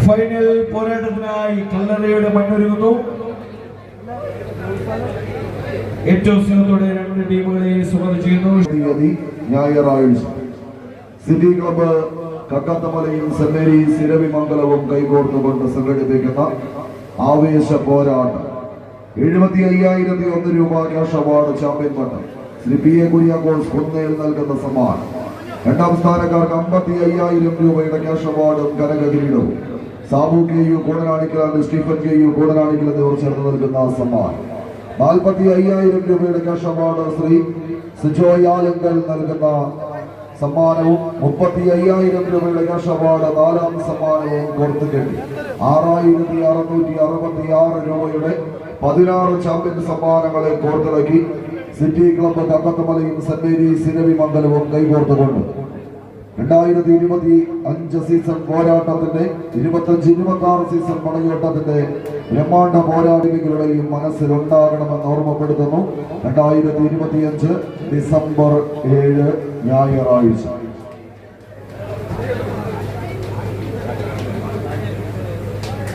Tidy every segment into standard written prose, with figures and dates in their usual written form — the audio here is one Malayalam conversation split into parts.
ഫൈനൽ പോരാട്ടത്തിനായി കല്ലറയുടെ മണ്ണൊരുങ്ങുന്നു. ഏറ്റവും സ്നേഹത്തോടെ രണ്ട് ടീമുകളെ സ്വാഗതം ചെയ്യുന്നു. ഞായറാഴ്ച സിറ്റി ക്ലബ്ബ് കക്കത്തമലയും സെന്റ് മേരീസ് ഇരവിമംഗലവും കൈകോർത്തുകൊണ്ട് സംഘടിപ്പിക്കുന്ന ആവേശ പോരാട്ടം. 75,001 രൂപ cash award champion Pattom Shri P A Kuriakose Kunnel നൽകുന്ന സമ്മാനം. രണ്ടാം സ്ഥാനക്കാർക്ക് 55,000 രൂപയുടെ ക്യാഷ് അവാർഡും കനക കിരീടവും Sabu K U Koodanikkal and Stephen K U Koodanikkal എന്നിവർ ചേർന്ന് നൽകുന്ന സമ്മാനം. 45,000 രൂപയുടെ ക്യാഷ് അവാർഡ് ശ്രീ സിജോയാലങ്കൽ നൽകുന്ന സമ്മാനവും 35,000 രൂപയുടെ ക്യാഷ് അവാർഡ് നാലാം സമ്മാനവും കോർത്തുകെട്ടി 6,666 രൂപയുടെ 16 ചാമ്പ്യൻ സമ്മാനങ്ങളെ കോർത്തിളക്കി സിറ്റി ക്ലബ്ബ് കക്കത്തമലയും സെന്റ് മേരീസ് ഇരവിമംഗലവും കൈകോർത്തുകൊണ്ട് 2025 സീസൺ പോരാട്ടത്തിന്റെ 25-26 സീസൺ പടയോട്ടത്തിന്റെ ബ്രഹ്മാണ്ഡ പോരാളികളുടെയും മനസ്സിലുണ്ടാകണമെന്ന് ഓർമ്മപ്പെടുത്തുന്നു. 2025 ഡിസംബർ 7 ഞായറാഴ്ച.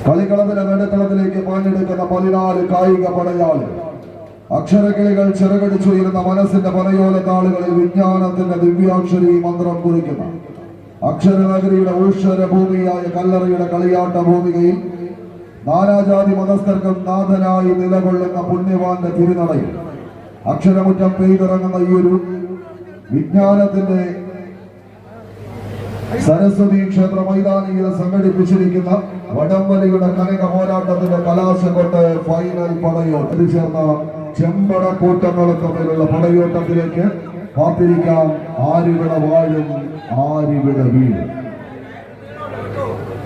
കളിക്കളത്തിന്റെ നടുത്തളത്തിലേക്ക് പാഞ്ഞെടുക്കുന്ന 14 കായിക പടയാളികൾ. അക്ഷരക്കിളികൾ ചിറകടിച്ചുയരുന്ന മനസ്സിന്റെ പനയോല താളുകളിൽ വിജ്ഞാനത്തിന്റെ ദിവ്യാക്ഷരി മന്ത്രം കുറിക്കുന്ന അക്ഷരനഗരിയുടെ ഊശ്വര ഭൂമിയായ കല്ലറയുടെ കളിയാട്ട ഭൂമികയിൽ നാനാജാതി മതസ്ഥർക്കും നാഥനായി നിലകൊള്ളുന്ന പുണ്യവാന്റെ തിരുനടയിൽ അക്ഷരമുറ്റം പെയ്തിറങ്ങുന്ന ഈ ഒരു വിജ്ഞാനത്തിന്റെ സരസ്വതി ക്ഷേത്ര മൈതാനിയിൽ സംഘടിപ്പിച്ചിരിക്കുന്ന വടംവലിയുടെ കനക പോരാട്ടത്തിന്റെ കലാശക്കൊട്ട് ഫൈനൽ പടയോട്ടം ചേർന്ന ചെമ്പട കൂട്ടങ്ങളും തമ്മിലുള്ള പടയോട്ടത്തിലേക്ക് കാത്തിരിക്കാം. ആരിവിടെ വാഴും ആരിവിടെ വീഴും.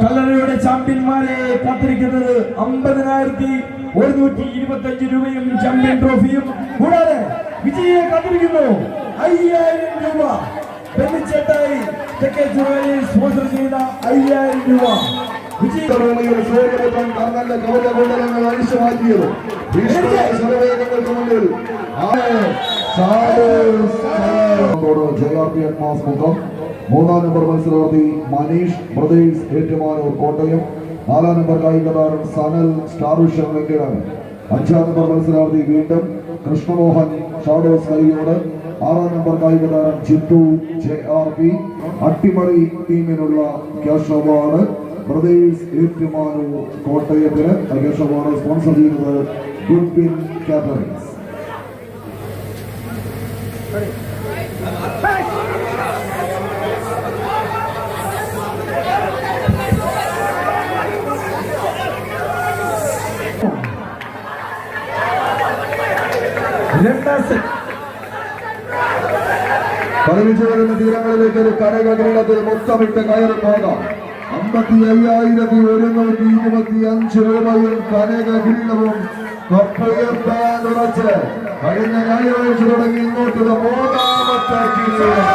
കല്ലറയുടെ ചാമ്പ്യന്മാരെ കാത്തിരിക്കുന്നത് 50,125 രൂപയും ചാമ്പ്യൻ ട്രോഫിയും കൂടാതെ വിജയിയെ കാത്തിരിക്കുന്നു 5,000 രൂപ. ബെന്നിച്ചേട്ടായി സ്പോൺസർ ചെയ്ത 5,000 രൂപ. മൂന്നാം നമ്പർ മത്സരാർത്ഥി മനീഷ് ബ്രദേഴ്സ് ഏറ്റുമാനൂർ കോട്ടയം. 4ാം നമ്പർ കായിക താരം സനൽ സ്റ്റാറുഷൻ വെങ്കടാണ്. 5ാം നമ്പർ മത്സരാർത്ഥി വീണ്ടും കൃഷ്ണമോഹൻ ഷാഡോസ് കളിയോട്. 6ാം നമ്പർ കായിക താരം ചിത്തു JRP. അട്ടിമറി ടീമിനുള്ള ക്യാഷ് അവാർഡ് ബ്രദേഴ്സ് ഏറ്റുമാനൂർ കോട്ടയത്തിന്. ക്യാഷ് അവാർഡ് സ്പോൺസർ ചെയ്യുന്നത് ഗുഡ്വിൻ കാറ്ററിംഗ്സ്. കളിച്ചു വരുന്ന തീരങ്ങളിലേക്ക് ഒരു കരകീളത്തിൽ മൊത്തമിട്ട് കയറി പോകാം. 55,125 രൂപയും കനക കിരീടവും കൊപ്പയുത്താൻ ഉറച്ച് കഴിഞ്ഞ ഞായറാഴ്ച തുടങ്ങി ഇങ്ങോട്ടുള്ള 3ാമത്തെ കിരീടം